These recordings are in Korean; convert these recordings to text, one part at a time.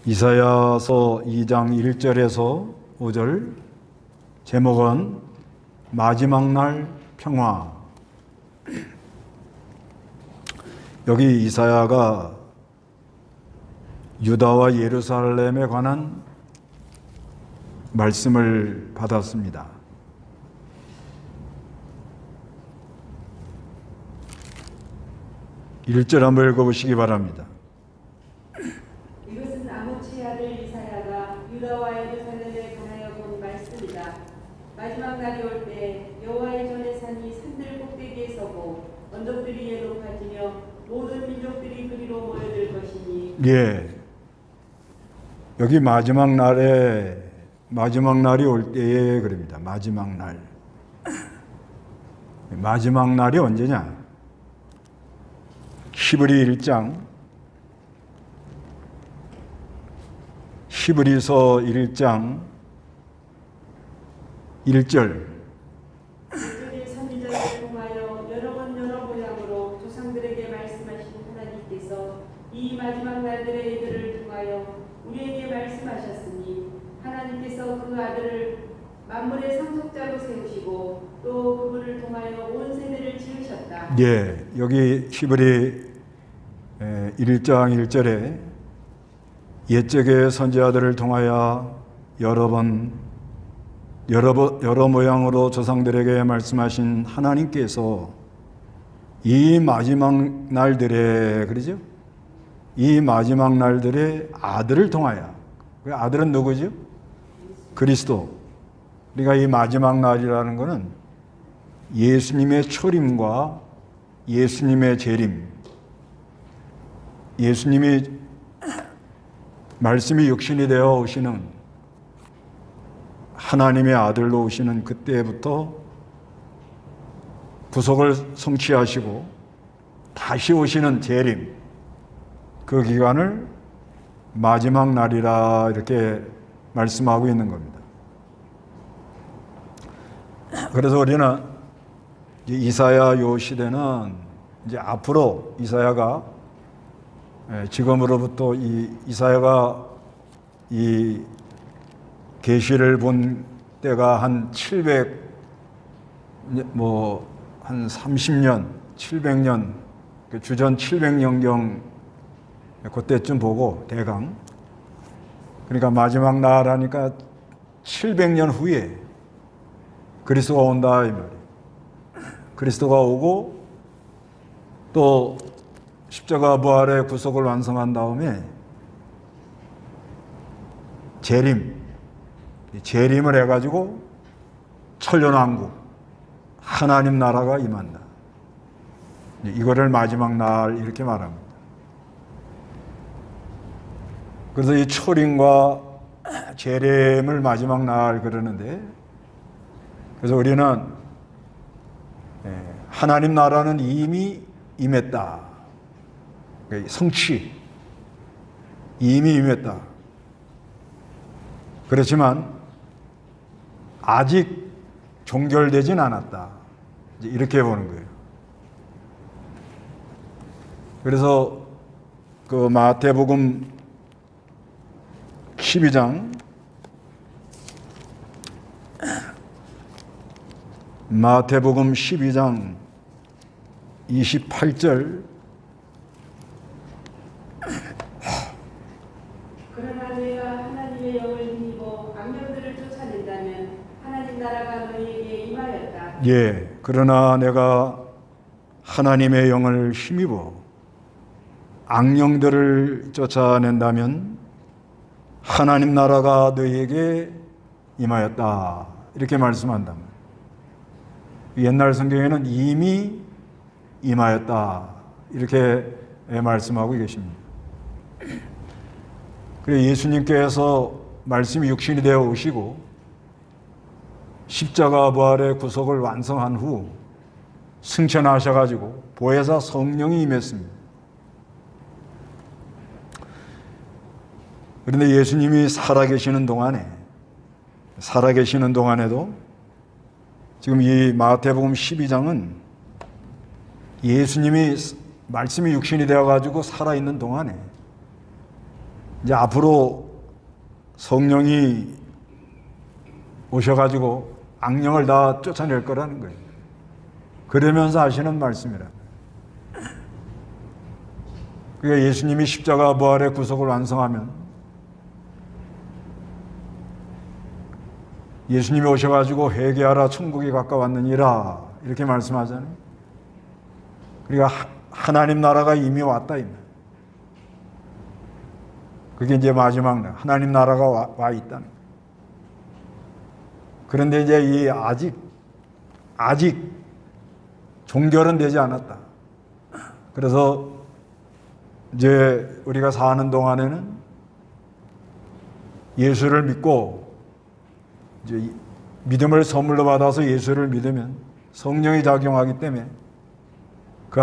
이사야서 2장 1절에서 5절, 제목은 마지막 날 평화. 여기 이사야가 유다와 예루살렘에 관한 말씀을 받았습니다. (1절) 한번 읽어보시기 바랍니다. 이것은 아모츠의 아들 이사야가 유다와 예루살렘에 관하여 본 말씀이다. 마지막 날이 올 때 여호와의 전의 산이 산들 꼭대기에 서고 언덕들이 위에 높아지며 모든 민족들이 그리로 모여들 것이니. 예, 여기 마지막 날이 올 때에 그럽니다. 마지막 날. 마지막 날이 언제냐? 히브리 1장, 히브리서 1장 1절. 그들이 선지자를 통하여 여러 번 여러 모양으로 조상들에게 말씀하신 하나님께서 이 마지막 날들의 이들을 통하여 우리에게 말씀하셨으니, 하나님께서 그 아들을 만물의 상속자로 세우시고 또 그분을 통하여 온 세대를 지으셨다. 예, 여기 히브리 1장 1절에 옛적의 선지자들을 통하여 여러 모양으로 조상들에게 말씀하신 하나님께서 이 마지막 날들에, 그러죠? 이 마지막 날들에 아들을 통하여, 그 아들은 누구죠? 그리스도. 그러니까 이 마지막 날이라는 것은 예수님의 초림과 예수님의 재림, 예수님이 말씀이 육신이 되어 오시는, 하나님의 아들로 오시는 그때부터 구속을 성취하시고 다시 오시는 재림, 그 기간을 마지막 날이라 이렇게 말씀하고 있는 겁니다. 그래서 우리는 이사야 요 시대는 이제 앞으로 이사야가 지금으로부터 이사야가 이 계시를 본 때가 한 30년, 700년, 주전 700년경 그때쯤 보고 대강. 그러니까 마지막 날 하니까 700년 후에 그리스도가 온다 이 말이에요. 그리스도가 오고 또 십자가 부활의 구속을 완성한 다음에 재림을 해가지고 천년왕국, 하나님 나라가 임한다. 이거를 마지막 날 이렇게 말합니다. 그래서 이 초림과 재림을 마지막 날 그러는데, 그래서 우리는 하나님 나라는 이미 임했다. 성취, 이미 임했다. 그렇지만 아직 종결되진 않았다. 이렇게 보는 거예요. 그래서 그 마태복음 12장, 마태복음 12장 28절. 그러나 너희가 하나님의 영을 힘입어 악령들을 쫓아낸다면 하나님 나라가 너희에게 임하였다. 예, 그러나 내가 하나님의 영을 힘입어 악령들을 쫓아낸다면 하나님 나라가 너희에게 임하였다. 이렇게 말씀한다. 옛날 성경에는 이미 임하였다. 이렇게 말씀하고 계십니다. 그래서 예수님께서 말씀이 육신이 되어 오시고 십자가 부활의 구속을 완성한 후 승천하셔가지고 보혜사 성령이 임했습니다. 그런데 예수님이 살아계시는 동안에도 지금 이 마태복음 12장은 예수님이 말씀이 육신이 되어가지고 살아있는 동안에 이제 앞으로 성령이 오셔가지고 악령을 다 쫓아낼 거라는 거예요. 그러면서 하시는 말씀이라. 그러니까 예수님이 십자가 부활의 구속을 완성하면 예수님이 오셔가지고 회개하라 천국이 가까웠느니라 이렇게 말씀하잖아요. 그러니까 하나님 나라가 이미 왔다. 그게 이제 마지막 날 하나님 나라가 와 있다는 거예요. 그런데 이제 이 아직 종결은 되지 않았다. 그래서 이제 우리가 사는 동안에는 예수를 믿고 이제 믿음을 선물로 받아서 예수를 믿으면 성령이 작용하기 때문에 그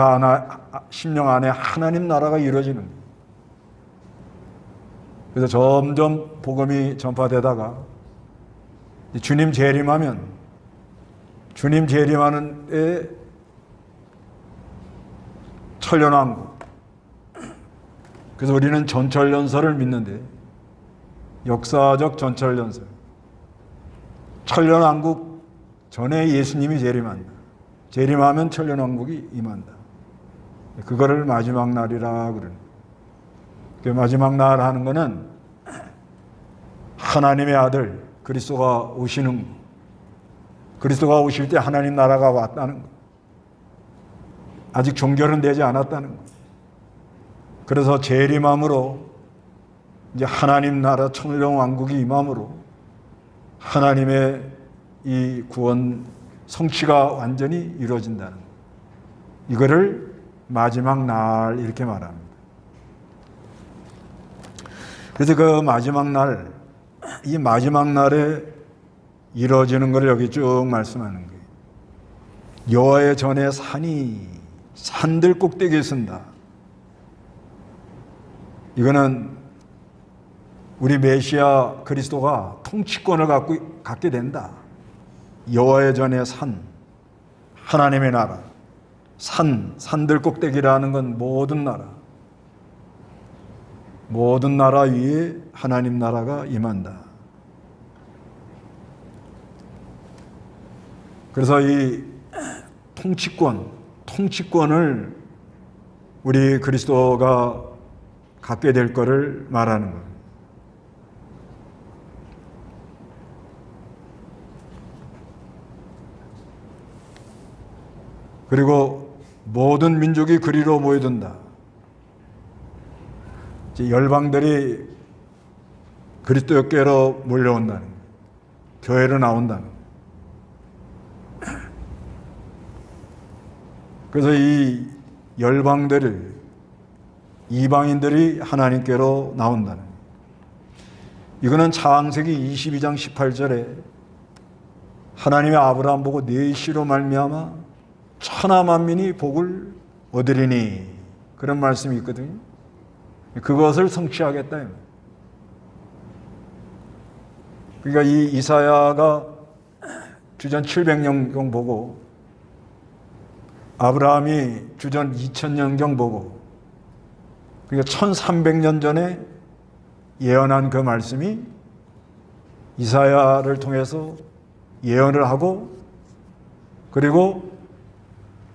심령 안에 하나님 나라가 이루어지는 거예요. 그래서 점점 복음이 전파되다가 주님 재림하면 주님 재림하는 데 천년왕국. 그래서 우리는 전철연설을 믿는데 역사적 전철연설. 천년왕국 전에 예수님이 재림한다. 재림하면 천년왕국이 임한다. 그거를 마지막 날이라 그러는. 그 마지막 날 하는 거는 하나님의 아들 그리스도가 오시는 거. 그리스도가 오실 때 하나님 나라가 왔다는 거. 아직 종결은 되지 않았다는 거. 그래서 재림함으로 이제 하나님 나라 천년왕국이 임함으로 하나님의 이 구원 성취가 완전히 이루어진다는 거. 이거를 마지막 날 이렇게 말합니다. 그래서 그 마지막 날, 이 마지막 날에 이루어지는 것을 여기 쭉 말씀하는 거예요. 여호와의 전에 산들 꼭대기에 선다. 이거는 우리 메시아 그리스도가 통치권을 갖게 된다. 여호와의 전에 하나님의 나라. 산들 꼭대기라는 건 모든 나라 위에 하나님 나라가 임한다. 그래서 이 통치권을 우리 그리스도가 갖게 될 것을 말하는 거예요. 그리고 모든 민족이 그리로 모여든다. 열방들이 그리스도께로 몰려온다는 거예요. 교회로 나온다는 거예요. 그래서 이 이방인들이 하나님께로 나온다는 거예요. 이거는 창세기 22장 18절에 하나님의 아브라함 보고 네 씨로 말미암아 천하 만민이 복을 얻으리니 그런 말씀이 있거든요. 그것을 성취하겠다. 그러니까 이 이사야가 주전 700년경 보고 아브라함이 주전 2000년경 보고 그러니까 1300년 전에 예언한 그 말씀이 이사야를 통해서 예언을 하고 그리고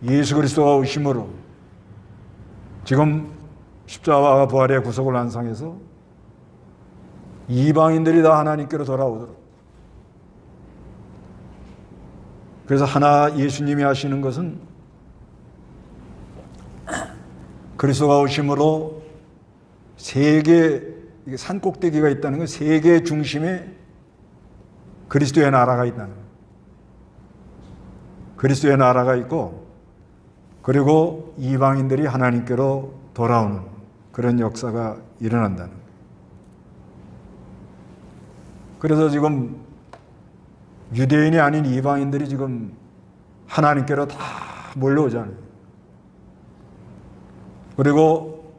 예수 그리스도가 오심으로 지금 십자가 부활의 구속을 완성해서 이방인들이 다 하나님께로 돌아오도록. 그래서 예수님이 하시는 것은 그리스도가 오심으로 산 꼭대기가 있다는 건 세계 중심에 그리스도의 나라가 있다는 거예요. 그리스도의 나라가 있고 그리고 이방인들이 하나님께로 돌아오는 그런 역사가 일어난다는 거예요. 그래서 지금 유대인이 아닌 이방인들이 지금 하나님께로 다 몰려오잖아요. 그리고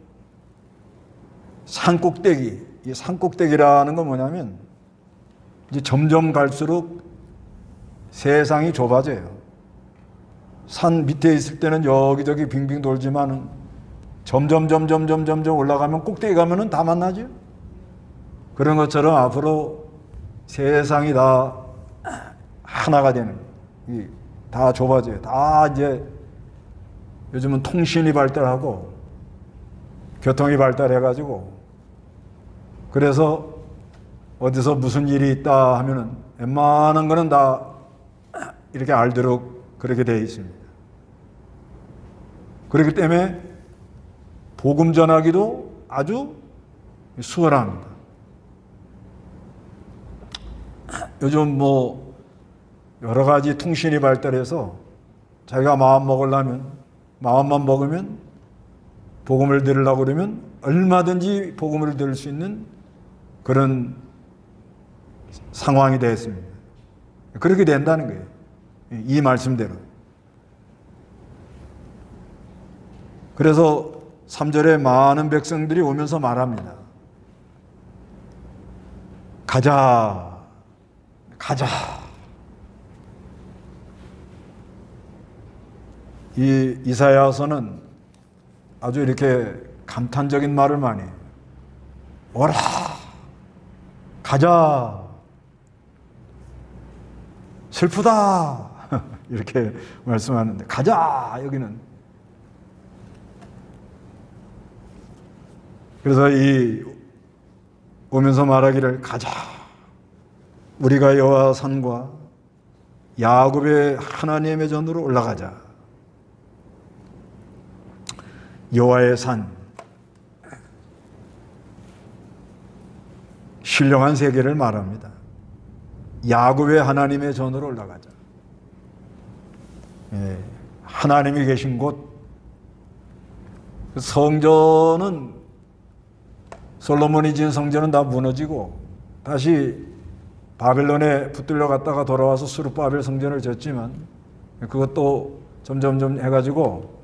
이 산꼭대기라는 건 뭐냐면 이제 점점 갈수록 세상이 좁아져요. 산 밑에 있을 때는 여기저기 빙빙 돌지만은 점점 올라가면 꼭대기 가면은 다 만나죠. 그런 것처럼 앞으로 세상이 다 하나가 되는, 다 좁아져요. 다 이제 요즘은 통신이 발달하고 교통이 발달해가지고, 그래서 어디서 무슨 일이 있다 하면은 웬만한 거는 다 이렇게 알도록 그렇게 되어 있습니다. 그렇기 때문에 복음 전하기도 아주 수월합니다. 요즘 뭐 여러 가지 통신이 발달해서 자기가 마음만 먹으면 복음을 들으려고 그러면 얼마든지 복음을 들을 수 있는 그런 상황이 되었습니다. 그렇게 된다는 거예요. 이 말씀대로. 그래서 3절에 많은 백성들이 오면서 말합니다. 가자, 가자. 이 이사야서는 아주 이렇게 감탄적인 말을 많이 해요. 오라, 가자, 슬프다. 이렇게 말씀하는데, 가자, 여기는. 그래서 이 오면서 말하기를, 가자, 우리가 여호와 산과 야곱의 하나님의 전으로 올라가자. 여호와의 산, 신령한 세계를 말합니다. 야곱의 하나님의 전으로 올라가자. 하나님이 계신 곳. 성전은, 솔로몬이 지은 성전은 다 무너지고 다시 바벨론에 붙들려 갔다가 돌아와서 스룹바벨 성전을 짓지만, 그것도 점점점 해가지고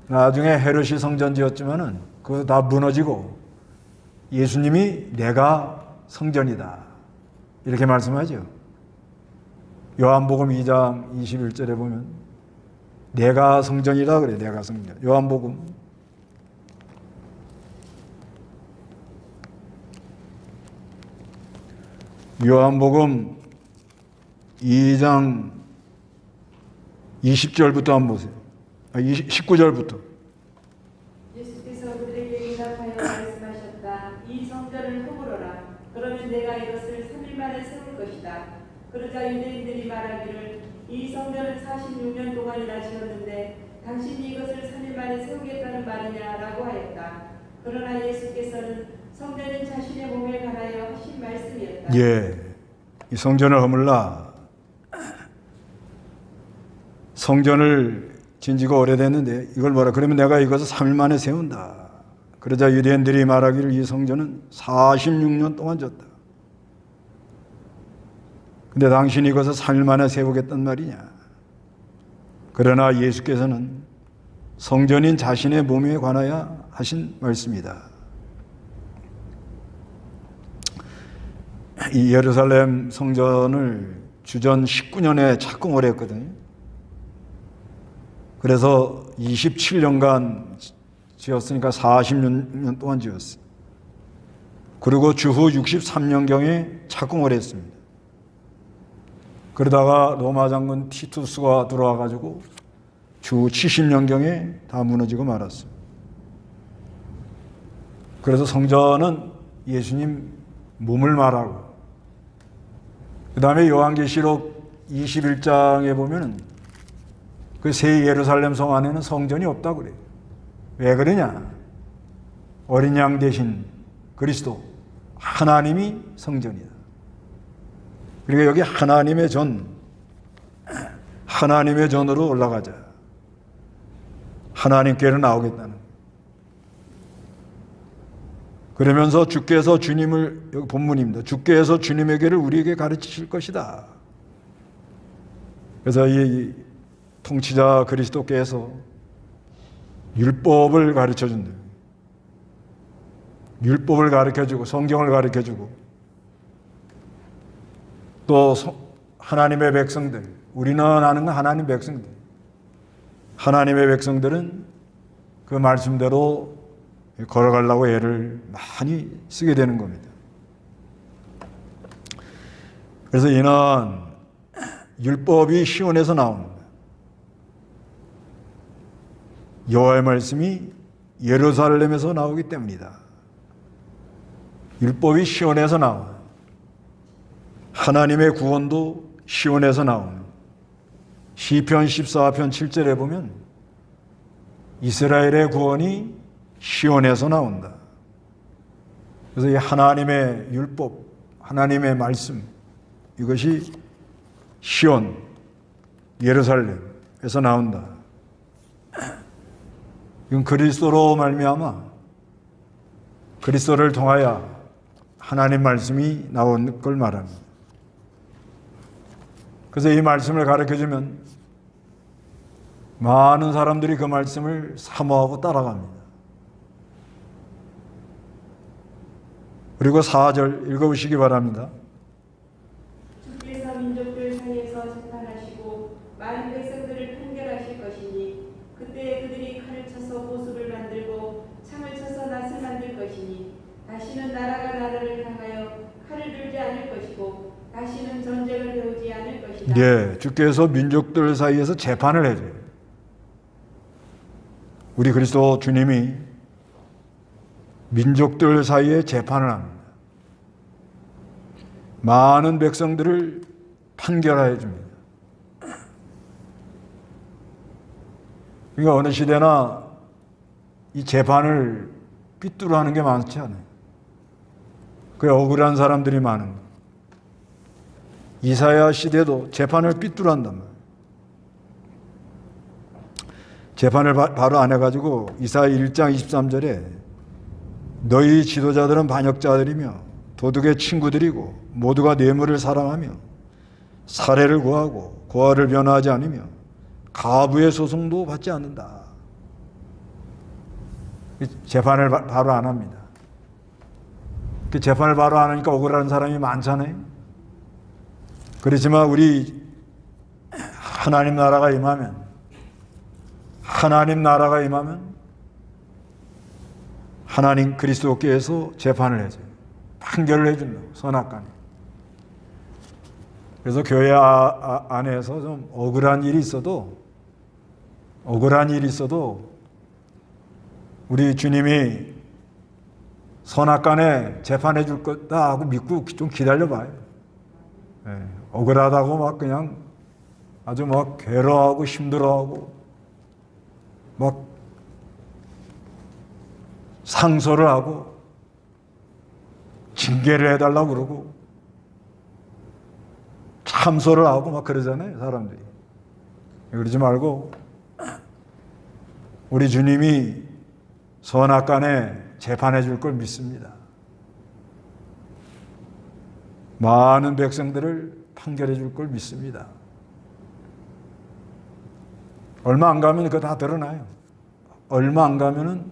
나중에 헤롯이 성전 지었지만은 그거 다 무너지고 예수님이 내가 성전이다 이렇게 말씀하죠. 요한복음 2장 21절에 보면 내가 성전이다 그래. 내가 성전. 요한복음 2장 20절부터 한번 보세요. 19절부터. 예수께서 그들에게 응답하여 말씀하셨다. 이 성전을 허물어라. 그러면 내가 이것을 3일 만에 세울 것이다. 그러자 유대인들이 말하기를 이 성전을 46년 동안이나 지었는데 당신이 이것을 3일 만에 세우겠다는 말이냐라고 하였다. 그러나 예수께서는 성전은 자신의 몸에 관하여 하신 말씀이었다. 이 성전을 허물라. 성전을 진지가 오래됐는데 이걸 뭐라 그러면 내가 이것을 3일 만에 세운다. 그러자 유대인들이 말하기를 이 성전은 46년 동안 졌다. 근데 당신이 이것을 3일 만에 세우겠단 말이냐. 그러나 예수께서는 성전인 자신의 몸에 관하여 하신 말씀이다. 이 예루살렘 성전을 주전 19년에 착공을 했거든요. 그래서 27년간 지었으니까 40년 동안 지었어요. 그리고 주후 63년경에 착공을 했습니다. 그러다가 로마 장군 티투스가 들어와가지고 주 70년경에 다 무너지고 말았어요. 그래서 성전은 예수님 몸을 말하고, 그 다음에 요한계시록 21장에 보면은 그 새 예루살렘 성 안에는 성전이 없다고 그래요. 왜 그러냐? 어린 양 대신 그리스도, 하나님이 성전이다. 그러니까 여기 하나님의 전으로 올라가자. 하나님께로 나오겠다는. 그러면서 주께서 주님을, 여기 본문입니다. 주께서 주님에게를 우리에게 가르치실 것이다. 그래서 이 통치자 그리스도께서 율법을 가르쳐준다. 율법을 가르쳐주고 성경을 가르쳐주고 또 하나님의 백성들, 우리는 아는 건 하나님 백성들, 하나님의 백성들은 그 말씀대로 걸어가려고 애를 많이 쓰게 되는 겁니다. 그래서 이는 율법이 시온에서 나옵니다. 여호와의 말씀이 예루살렘에서 나오기 때문이다. 율법이 시온에서 나와요. 하나님의 구원도 시온에서 나옵니다. 시편 14편 7절에 보면 이스라엘의 구원이 시온에서 나온다. 그래서 이 하나님의 율법, 하나님의 말씀, 이것이 시온, 예루살렘에서 나온다. 이건 그리스도로 말미암아 그리스도를 통하여 하나님 말씀이 나온 걸 말합니다. 그래서 이 말씀을 가르쳐주면 많은 사람들이 그 말씀을 사모하고 따라갑니다. 그리고 4절 읽어보시기 바랍니다. 주께서 민족들 사이에서 재판하시고 많은 백성들을 판결하실 것이니 그때 그들이 칼을 쳐서 보습을 만들고 창을 쳐서 낫을 만들 것이니 다시는 나라가 나라를 향하여 칼을 들지 않을 것이고 다시는 전쟁을 배우지 않을 것이다. 네, 주께서 민족들 사이에서 재판을 해줘요. 우리 그리스도 주님이 민족들 사이에 재판을 합니다. 많은 백성들을 판결하여 줍니다. 그러니까 어느 시대나 이 재판을 삐뚤어 하는 게 많지 않아요. 그 억울한 사람들이 많은 거예요. 이사야 시대도 재판을 삐뚤어 한단 말이에요. 재판을 바로 안 해가지고 이사야 1장 23절에 너희 지도자들은 반역자들이며 도둑의 친구들이고 모두가 뇌물을 사랑하며 살해를 구하고 고아를 변호하지 않으며 가부의 소송도 받지 않는다. 재판을 바로 안 합니다. 그 재판을 바로 안 하니까 억울한 사람이 많잖아요. 그렇지만 우리 하나님 나라가 임하면 하나님 그리스도께서 재판을 해줘요. 판결을 해준다고, 선악간에. 그래서 교회 안에서 좀 억울한 일이 있어도 우리 주님이 선악간에 재판해 줄 거다 하고 믿고 좀 기다려봐요. 네, 억울하다고 막 그냥 아주 막 괴로워하고 힘들어하고 막 상소를 하고 징계를 해달라고 그러고 참소를 하고 막 그러잖아요, 사람들이. 그러지 말고 우리 주님이 선악간에 재판해 줄 걸 믿습니다. 많은 백성들을 판결해 줄 걸 믿습니다. 얼마 안 가면 그거 다 드러나요. 얼마 안 가면은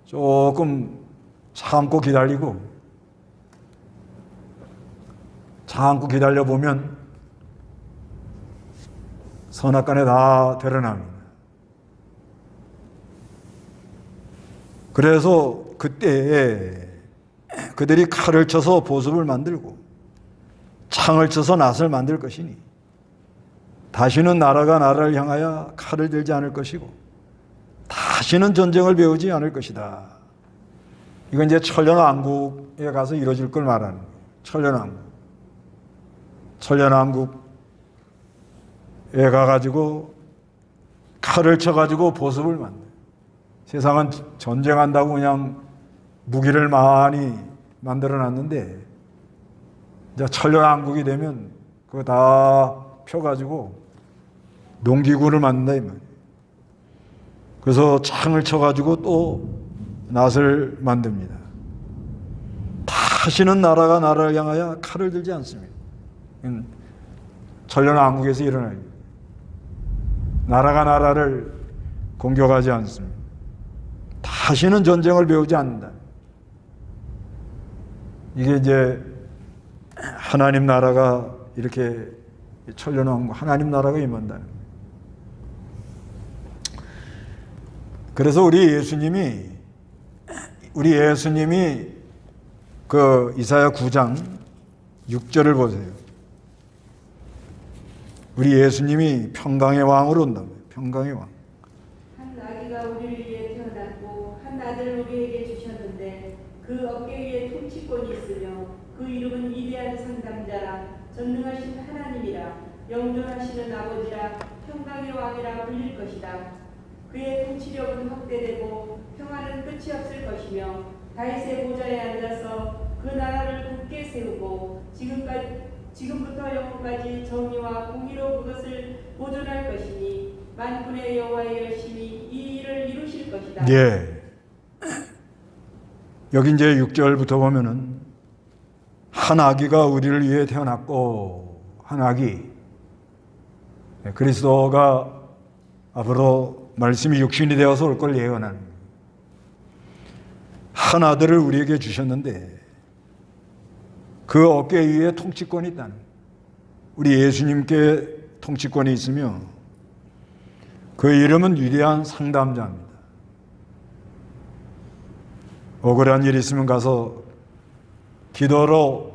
조금 참고 기다려보면 선악간에 다 드러납니다. 그래서 그때에 그들이 칼을 쳐서 보습을 만들고 창을 쳐서 낫을 만들 것이니 다시는 나라가 나라를 향하여 칼을 들지 않을 것이고 다시는 전쟁을 배우지 않을 것이다. 이건 이제 천년왕국에 가서 이루어질 걸 말하는 거예요. 천년왕국에 가가지고 칼을 쳐가지고 보습을 만들어요. 세상은 전쟁한다고 그냥 무기를 많이 만들어놨는데 이제 천년왕국이 되면 그거 다 펴가지고 농기구를 만든다 이 말이에요. 그래서 창을 쳐가지고 또 낫을 만듭니다. 다시는 나라가 나라를 향하여 칼을 들지 않습니다. 천년왕국에서 일어나요. 나라가 나라를 공격하지 않습니다. 다시는 전쟁을 배우지 않는다. 이게 이제 하나님 나라가 이렇게 천년왕국, 하나님 나라가 임한다는 거예요. 그래서 우리 예수님이 그 이사야 9장 6절을 보세요. 우리 예수님이 평강의 왕으로 온다고요. 평강의 왕. 한 아기가 우리를 위해 태어났고 한 아들 우리에게 주셨는데 그 어깨 위에 통치권이 있으며 그 이름은 위대한 상담자라 전능하신 하나님이라 영존하시는 아버지라 평강의 왕이라 불릴 것이다. 그의 통치력은 확대되고 평화는 끝이 없을 것이며 다윗의 보좌에 앉아서 그 나라를 굳게 세우고 지금부터 영원까지 정의와 공의로 그것을 보존할 것이니 만군의 여호와의 열심히 이 일을 이루실 것이다. 예. 여기 이제 6절부터 보면은 한 아기가 우리를 위해 태어났고 한 아기 그리스도가 앞으로 말씀이 육신이 되어서 올 걸 예언하는 한 아들을 우리에게 주셨는데 그 어깨 위에 통치권이 있다는 우리 예수님께 통치권이 있으며 그 이름은 위대한 상담자입니다. 억울한 일이 있으면 가서 기도로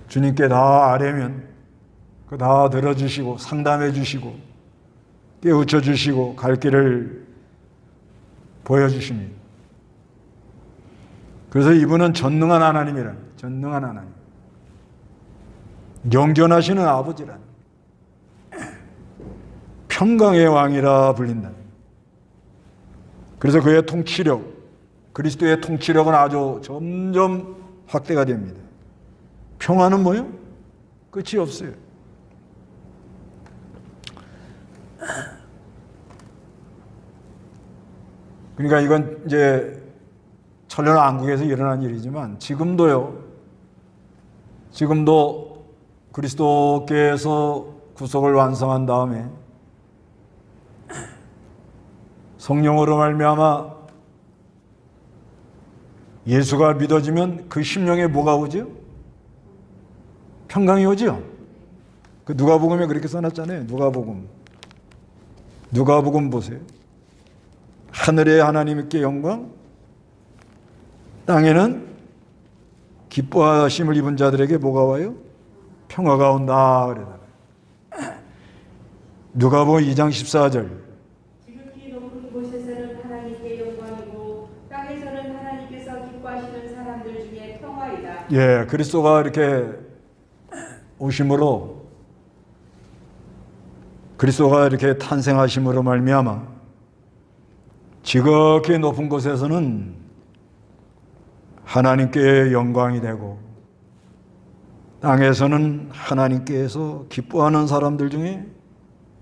주님께 다 아뢰면 그 다 들어주시고 상담해 주시고 깨우쳐 주시고 갈 길을 보여주십니다. 그래서 이분은 전능한 하나님이라는 전능한 하나님, 영존하시는 아버지라는 평강의 왕이라 불린다. 그래서 그의 통치력, 그리스도의 통치력은 아주 점점 확대가 됩니다. 평화는 뭐예요? 끝이 없어요. 그러니까 이건 이제 천년왕국에서 일어난 일이지만 지금도 그리스도께서 구속을 완성한 다음에 성령으로 말미암아 예수가 믿어지면 그 심령에 뭐가 오죠? 평강이 오죠? 그 누가복음에 그렇게 써놨잖아요. 누가복음 보세요. 하늘의 하나님께 영광, 땅에는 기뻐하심을 입은 자들에게 뭐가 와요? 평화가 온다. 그러잖아요. 누가복음 2장 14절. 지극히 높은 곳에서는 하나님께 영광이고 땅에서는 하나님께서 기뻐하시는 사람들 중에 평화이다. 예, 그리스도가 이렇게 오심으로 그리스도가 이렇게 탄생하심으로 말미암아 지극히 높은 곳에서는 하나님께 영광이 되고 땅에서는 하나님께서 기뻐하는 사람들 중에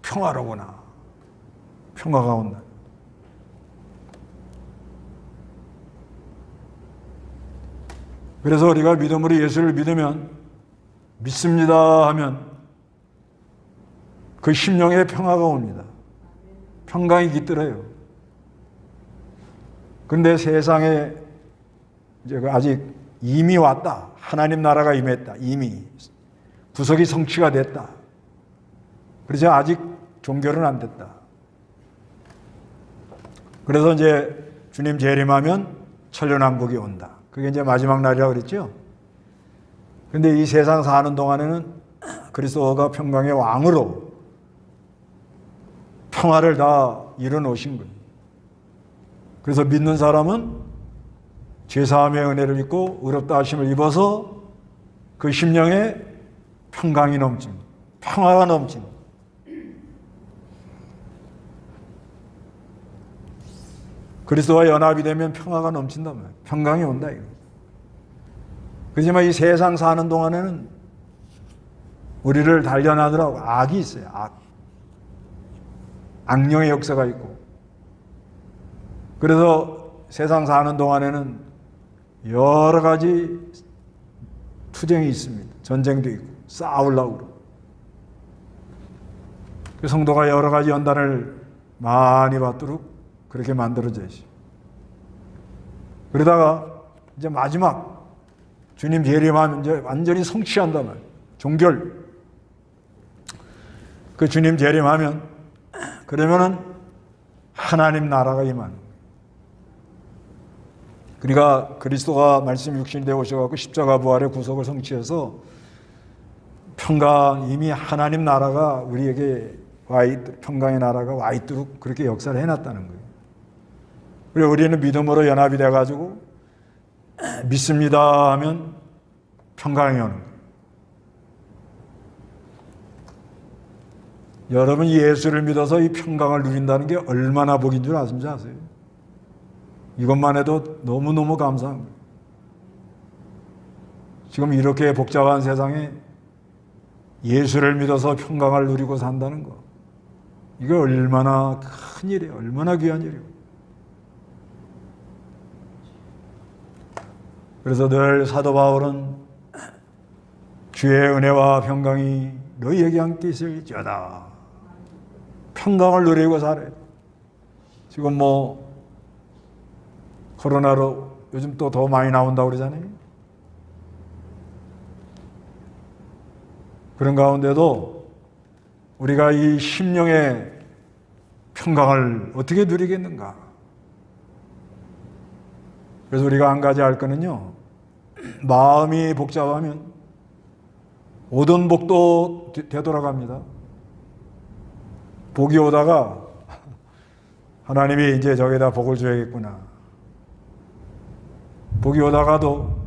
평화로구나. 평화가 온다. 그래서 우리가 믿음으로 예수를 믿습니다 하면 그 심령에 평화가 옵니다. 평강이 깃들어요. 그런데 세상에 이제 아직 이미 왔다. 하나님 나라가 임했다. 이미 구속이 성취가 됐다. 그래서 아직 종결은 안 됐다. 그래서 이제 주님 재림하면 천년왕국이 온다. 그게 이제 마지막 날이라고 그랬죠. 그런데 이 세상 사는 동안에는 그리스도가 평강의 왕으로 평화를 다 이뤄놓으신 거예요. 그래서 믿는 사람은 죄사함의 은혜를 입고 의롭다 하심을 입어서 그 심령에 평강이 넘치는, 평화가 넘치는. 그리스도와 연합이 되면 평화가 넘친단 말이에요. 평강이 온다 이거. 그렇지만 이 세상 사는 동안에는 우리를 단련하더라고 악이 있어요. 악령의 역사가 있고. 그래서 세상 사는 동안에는 여러 가지 투쟁이 있습니다. 전쟁도 있고 싸우려고 그러고. 그 성도가 여러 가지 연단을 많이 받도록 그렇게 만들어져 있어요. 그러다가 이제 마지막 주님 재림하면 이제 완전히 성취한단 말이에요. 종결. 그 주님 재림하면 그러면은 하나님 나라가 임하는. 그러니까 그리스도가 말씀 육신이 되어 오셔갖고 십자가 부활의 구속을 성취해서 평강, 이미 하나님 나라가 우리에게 평강의 나라가 와 있도록 그렇게 역사를 해놨다는 거예요. 그리고 우리는 믿음으로 연합이 돼가지고 믿습니다 하면 평강이 오는 거예요. 여러분 예수를 믿어서 이 평강을 누린다는 게 얼마나 복인 줄 아세요? 이것만 해도 너무너무 감사한 거예요. 지금 이렇게 복잡한 세상에 예수를 믿어서 평강을 누리고 산다는 거, 이게 얼마나 큰 일이에요. 얼마나 귀한 일이에요. 그래서 늘 사도 바울은 주의 은혜와 평강이 너희에게 함께 있을지어다. 평강을 누리고 살아야 돼. 지금 뭐 코로나로 요즘 또 더 많이 나온다고 그러잖아요. 그런 가운데도 우리가 이 심령의 평강을 어떻게 누리겠는가? 그래서 우리가 한 가지 알 거는요, 마음이 복잡하면 오던 복도 되돌아갑니다. 복이 오다가 하나님이 이제 저기다 복을 줘야겠구나. 복이 오다가도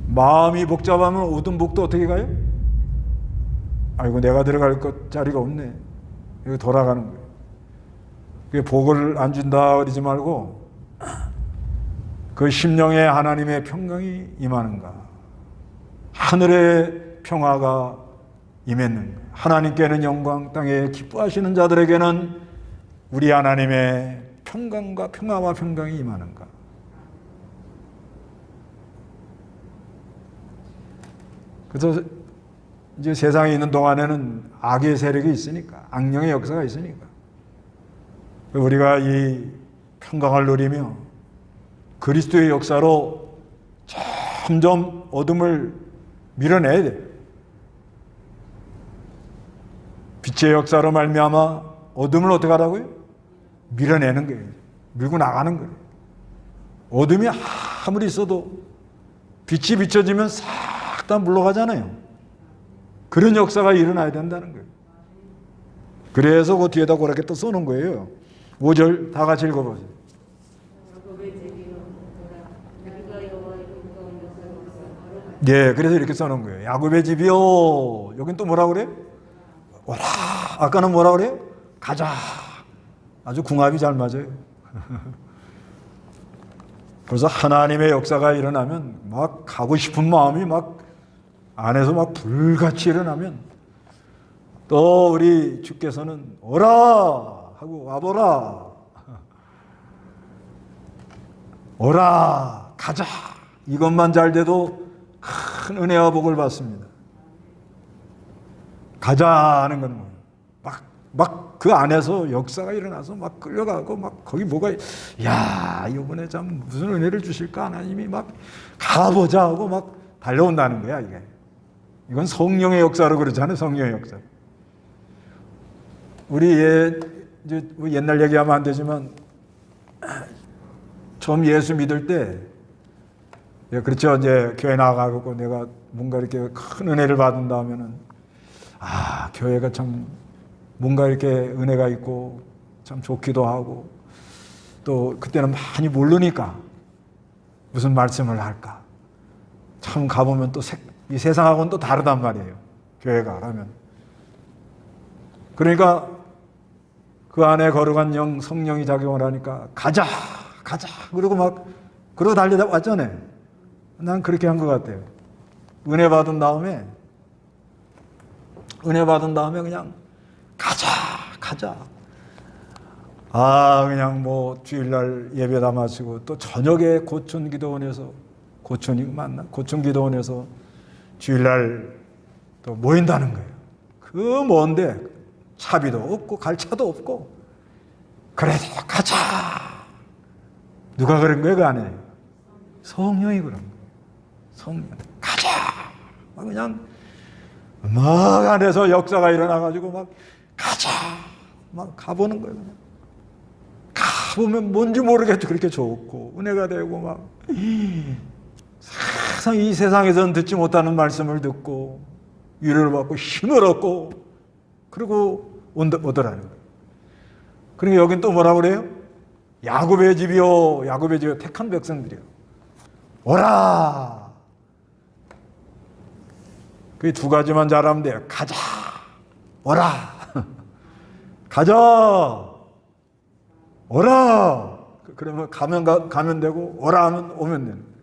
마음이 복잡하면 오던 복도 어떻게 가요? 아이고 내가 들어갈 자리가 없네. 여기 돌아가는 거예요. 그게 복을 안 준다 그러지 말고 그 심령에 하나님의 평강이 임하는가, 하늘의 평화가 임했는가, 하나님께는 영광, 땅에 기뻐하시는 자들에게는 우리 하나님의 평강과 평화와 평강이 임하는가. 그래서 이제 세상에 있는 동안에는 악의 세력이 있으니까, 악령의 역사가 있으니까 우리가 이 평강을 누리며 그리스도의 역사로 점점 어둠을 밀어내야 돼. 빛의 역사로 말미암아 어둠을 어떻게 하라고요? 밀어내는 거예요. 밀고 나가는 거예요. 어둠이 아무리 있어도 빛이 비춰지면 싹 다 물러가잖아요. 그런 역사가 일어나야 된다는 거예요. 그래서 그 뒤에다 그렇게 또 써놓은 거예요. 5절 다 같이 읽어보세요. 예, 그래서 이렇게 써놓은 거예요. 야곱의 집이요. 여긴 또 뭐라 그래? 오라. 아까는 뭐라 그래요? 가자. 아주 궁합이 잘 맞아요. 그래서 하나님의 역사가 일어나면 막 가고 싶은 마음이 막 안에서 막 불같이 일어나면 또 우리 주께서는 오라 하고 와보라. 오라 가자. 이것만 잘 돼도 큰 은혜와 복을 받습니다. 가자 하는 건 막 그 안에서 역사가 일어나서 막 끌려가고 막 거기 뭐가, 야 이번에 참 무슨 은혜를 주실까 하나님이, 막 가보자 하고 막 달려온다는 거야. 이건 성령의 역사로 그러잖아요. 성령의 역사. 우리 이제 옛날 얘기하면 안 되지만 처음 예수 믿을 때, 그렇죠. 이제 교회 나가고 내가 뭔가 이렇게 큰 은혜를 받은다 하면은, 아, 교회가 참 뭔가 이렇게 은혜가 있고 참 좋기도 하고, 또 그때는 많이 모르니까 무슨 말씀을 할까. 참 가보면 또 이 세상하고는 또 다르단 말이에요. 교회가 가면. 그러니까 그 안에 거룩한 영, 성령이 작용을 하니까 가자, 가자. 그러고 막 그러고 달려왔잖아요. 난 그렇게 한 것 같아요. 은혜 받은 다음에 그냥 가자, 가자. 아, 그냥 뭐 주일날 예배 다 마치고 또 저녁에 고촌기도원에서, 고촌이 맞나? 고촌기도원에서 주일날 또 모인다는 거예요. 그 뭔데 차비도 없고 갈 차도 없고 그래도 가자. 누가 그런 거예요? 그 안에 성령이 그런 거예요. 성령 가자. 그냥 막 안에서 역사가 일어나가지고 막 가자. 막 가보는 거예요. 그냥. 가보면 뭔지 모르겠죠. 그렇게 좋고 은혜가 되고 막 이 세상에서는 듣지 못하는 말씀을 듣고 위로를 받고 힘을 얻고 그리고 오더라는 거예요. 그러니까 여긴 또 뭐라고 그래요? 야곱의 집이요, 야곱의 집이요, 택한 백성들이요. 오라. 그 두 가지만 잘하면 돼요. 가자. 오라. 가자. 오라. 그러면 가면 되고 오라 하면 오면 되는 거예요.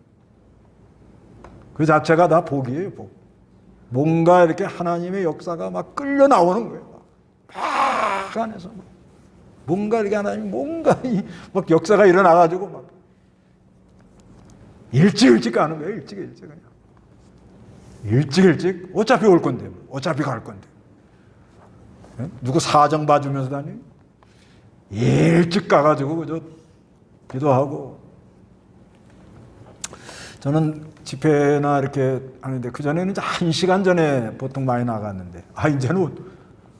그 자체가 다 복이에요, 복. 뭔가 이렇게 하나님의 역사가 막 끌려 나오는 거예요. 막 안에서 뭔가 이렇게 하나님 뭔가 막 역사가 일어나가지고 막 일찍 가는 거예요. 일찍 그냥. 일찍 어차피 올 건데, 어차피 갈 건데. 누구 사정 봐주면서 다니? 일찍 가가지고 그저 기도하고. 저는 집회나 이렇게 하는데 그 전에는 이제 1시간 전에 보통 많이 나갔는데, 이제는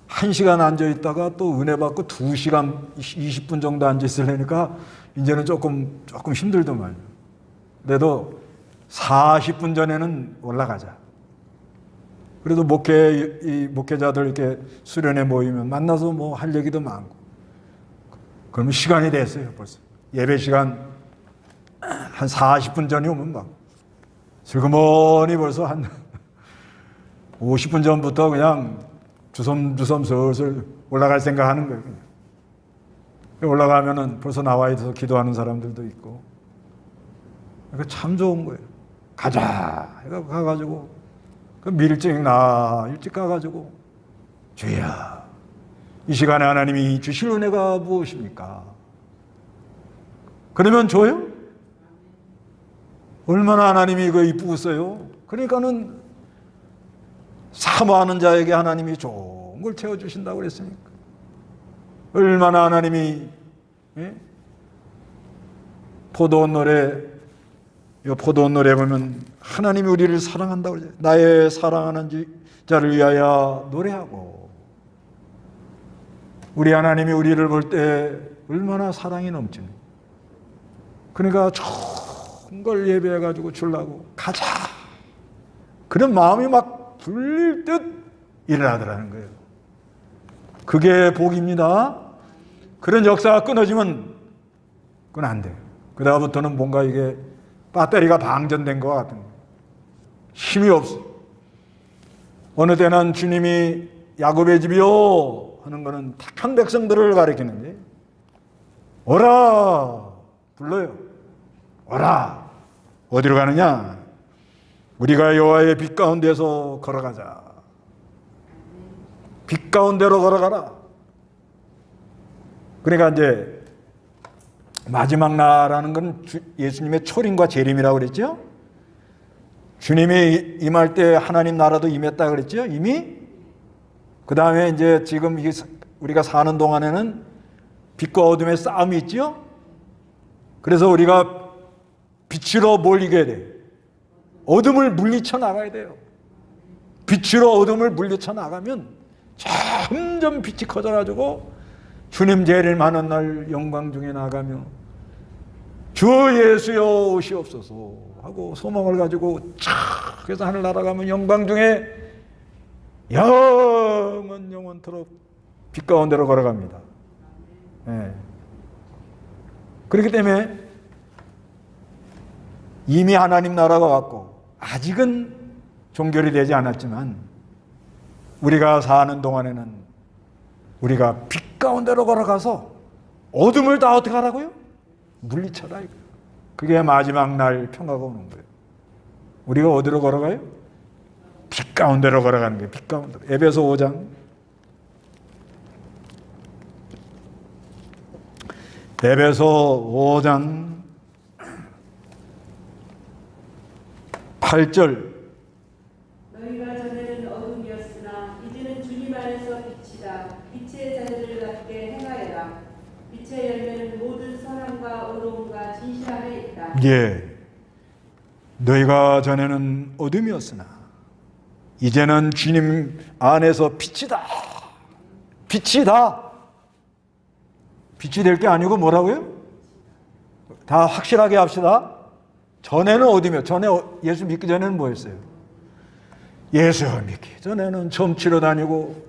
1시간 앉아 있다가 또 은혜 받고 2시간 20분 정도 앉아 있으려니까 이제는 조금 힘들더만요. 그래도 40분 전에는 올라가자. 그래도 목회자들 이렇게 수련회 모이면 만나서 뭐 할 얘기도 많고. 그러면 시간이 됐어요, 벌써. 예배 시간 한 40분 전이 오면 막 슬그머니 벌써 한 50분 전부터 그냥 주섬주섬 슬슬 올라갈 생각하는 거예요. 그냥. 올라가면은 벌써 나와 있어서 기도하는 사람들도 있고. 그러니까 참 좋은 거예요. 가자. 가가지고 일찍 가가지고 주야, 이 시간에 하나님이 주실 은혜가 무엇입니까? 그러면 줘요? 얼마나 하나님이 이거 이쁘겠어요? 그러니까는 사모하는 자에게 하나님이 좋은 걸 채워주신다고 그랬으니까. 얼마나 하나님이 포도원 노래 보면 하나님이 우리를 사랑한다고 그러죠. 나의 사랑하는 자를 위하여 노래하고. 우리 하나님이 우리를 볼 때 얼마나 사랑이 넘치는. 그러니까 좋은 걸 예배해가지고 주려고 가자. 그런 마음이 막 불듯 일어나더라는 거예요. 그게 복입니다. 그런 역사가 끊어지면 그건 안 돼요. 그다음부터는 뭔가 이게 배터리가 방전된 것 같은 거예요. 힘이 없어. 어느 때는 주님이 야곱의 집이요 하는 거는 택한 백성들을 가리키는데, 오라 불러요. 오라. 어디로 가느냐? 우리가 여호와의 빛 가운데서 걸어가자. 빛 가운데로 걸어가라. 그러니까 이제 마지막 날라는 건 예수님의 초림과 재림이라고 그랬죠. 주님이 임할 때 하나님 나라도 임했다 그랬죠. 이미. 그 다음에 이제 지금 우리가 사는 동안에는 빛과 어둠의 싸움이 있죠. 그래서 우리가 빛으로 뭘 이겨야 돼요? 어둠을 물리쳐 나가야 돼요. 빛으로 어둠을 물리쳐 나가면 점점 빛이 커져가지고 주님 재림하는 날 영광 중에 나가며 주 예수여 오시옵소서 하고 소망을 가지고 촥 해서 하늘 날아가면 영광 중에 영원토록 빛 가운데로 걸어갑니다. 네. 그렇기 때문에 이미 하나님 나라가 왔고 아직은 종결이 되지 않았지만 우리가 사는 동안에는 우리가 빛 가운데로 걸어가서 어둠을 다 어떻게 하라고요? 물리쳐라. 그게 마지막 날 평화가 오는 거예요. 우리가 어디로 걸어가요? 빛 가운데로 걸어가는 거예요. 빛 가운데로. 에베소 5장. 에베소 5장 8절. 너희가 전에는 어둠이었으나 이제는 주님 안에서 빛이다. 빛의 자녀를 갖게 행하여라. 빛의 열매는 모든 선함과 의로움과 진실함에 있다. 예. 너희가 전에는 어둠이었으나 이제는 주님 안에서 빛이다. 빛이다. 빛이 될 게 아니고 뭐라고요? 다 확실하게 합시다. 전에는 어둠이요. 전에 예수 믿기 전에는 뭐였어요? 예수 믿기 전에는 점치러 다니고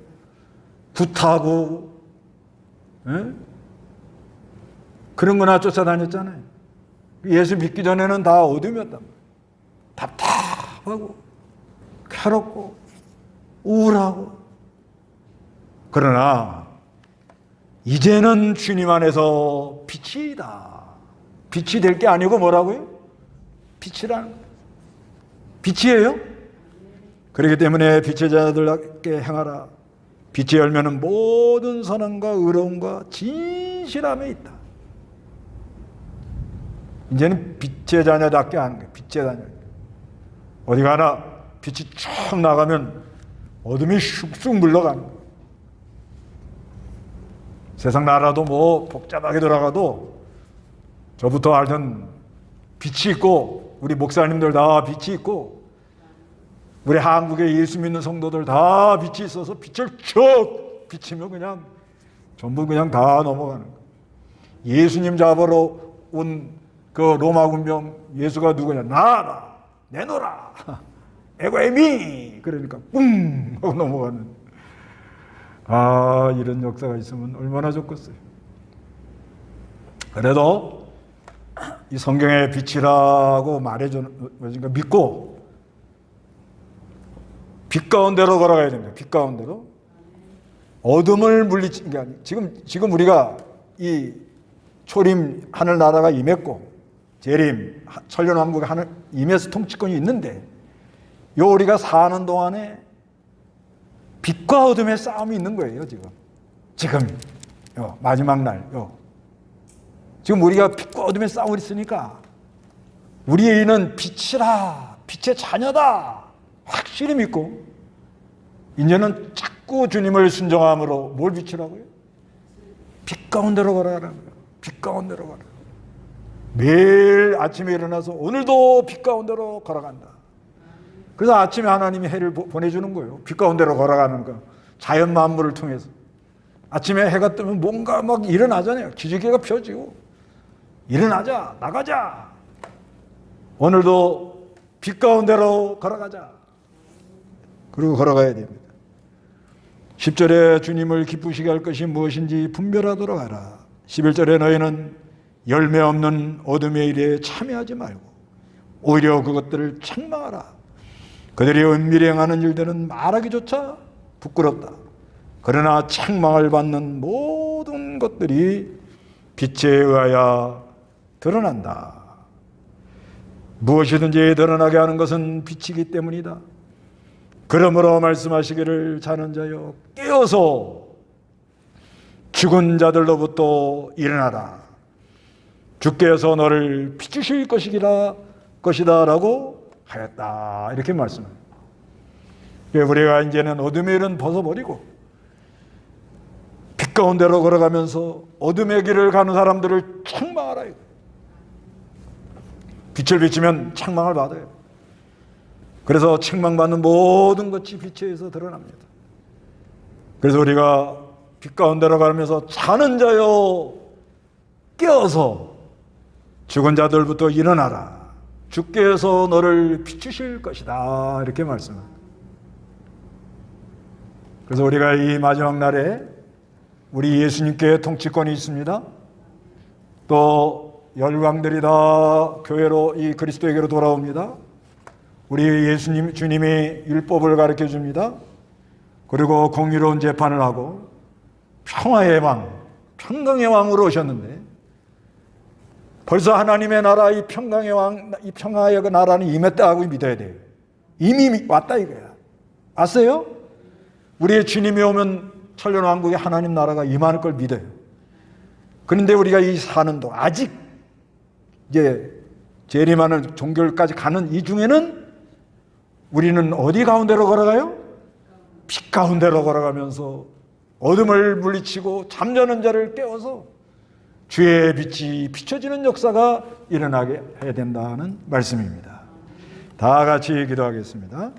굿하고 그런 거나 쫓아다녔잖아요. 예수 믿기 전에는 다 어둠이었단 말이에요. 답답하고 괴롭고 우울하고. 그러나 이제는 주님 안에서 빛이다. 빛이 될 게 아니고 뭐라고요? 빛이라는 거예요. 빛이에요. 그렇기 때문에 빛의 자들답게 행하라. 빛의 열매는 모든 선함과 의로움과 진실함에 있다. 이제는 빛의 자녀답게 하는 거예요. 빛의 자녀. 어디 가나 빛이 쭉 나가면 어둠이 슉슉 물러가는 거예요. 세상 나라도 뭐 복잡하게 돌아가도 저부터 알던 빛이 있고 우리 목사님들 다 빛이 있고 우리 한국의 예수 믿는 성도들 다 빛이 있어서 빛을 쭉 비치면 그냥 전부 그냥 다 넘어가는 거예요. 예수님 잡으러 온 그 로마 군병 예수가 누구냐? 나라 내놓으라 에고에미 그러니까 뿡 하고 넘어가는. 아, 이런 역사가 있으면 얼마나 좋겠어요. 그래도 이 성경의 빛이라고 말해주는 믿고 빛 가운데로 걸어가야 됩니다. 빛 가운데로. 어둠을 물리치는 게 아니에요. 지금 우리가 이 초림 하늘나라가 임했고 재림 천년왕국의 하늘 임해서 통치권이 있는데 요 우리가 사는 동안에 빛과 어둠의 싸움이 있는 거예요. 지금 마지막 날 지금 우리가 빛과 어둠의 싸움이 있으니까 우리는 빛이라 빛의 자녀다 확실히 믿고 이제는 자꾸 주님을 순종함으로 뭘 비추라고요? 빛 가운데로 걸어가라는 거예요. 빛 가운데로 걸어. 매일 아침에 일어나서 오늘도 빛 가운데로 걸어간다. 그래서 아침에 하나님이 해를 보내주는 거예요. 빛 가운데로 걸어가는 거. 자연 만물을 통해서. 아침에 해가 뜨면 뭔가 막 일어나잖아요. 기지개가 펴지고. 일어나자, 나가자. 오늘도 빛 가운데로 걸어가자. 그리고 걸어가야 됩니다. 10절에 주님을 기쁘시게 할 것이 무엇인지 분별하도록 하라. 11절에 너희는 열매 없는 어둠의 일에 참여하지 말고 오히려 그것들을 책망하라. 그들이 은밀히 행하는 일들은 말하기조차 부끄럽다. 그러나 책망을 받는 모든 것들이 빛에 의하여 드러난다. 무엇이든지 드러나게 하는 것은 빛이기 때문이다. 그러므로 말씀하시기를 자는 자여 깨어서 죽은 자들로부터 일어나라. 주께서 너를 비추실 것이다 라고 하였다. 이렇게 말씀합니다. 우리가 이제는 어둠의 일은 벗어버리고 빛 가운데로 걸어가면서 어둠의 길을 가는 사람들을 책망하라. 빛을 비치면 책망을 받아요. 그래서 책망받는 모든 것이 빛에 의해서 드러납니다. 그래서 우리가 빛 가운데로 가면서 자는 자여 깨어서 죽은 자들부터 일어나라. 주께서 너를 비추실 것이다. 이렇게 말씀합니다. 그래서 우리가 이 마지막 날에 우리 예수님께 통치권이 있습니다. 또 열방들이 다 교회로 이 그리스도에게로 돌아옵니다. 우리 예수님 주님이 율법을 가르쳐 줍니다. 그리고 공의로운 재판을 하고 평화의 왕, 평강의 왕으로 오셨는데 벌써 하나님의 나라 이 평강의 왕, 이 평화의 그 나라는 임했다고 믿어야 돼요. 이미 왔다 이거야. 아세요? 우리의 주님이 오면 천년왕국에 하나님 나라가 임할 걸 믿어요. 그런데 우리가 이 사는 동안 아직 이제 재림하는 종교까지 가는 이 중에는 우리는 어디 가운데로 걸어가요? 빛 가운데로 걸어가면서 어둠을 물리치고 잠자는 자를 깨워서 주의 빛이 비춰지는 역사가 일어나게 해야 된다는 말씀입니다. 다 같이 기도하겠습니다.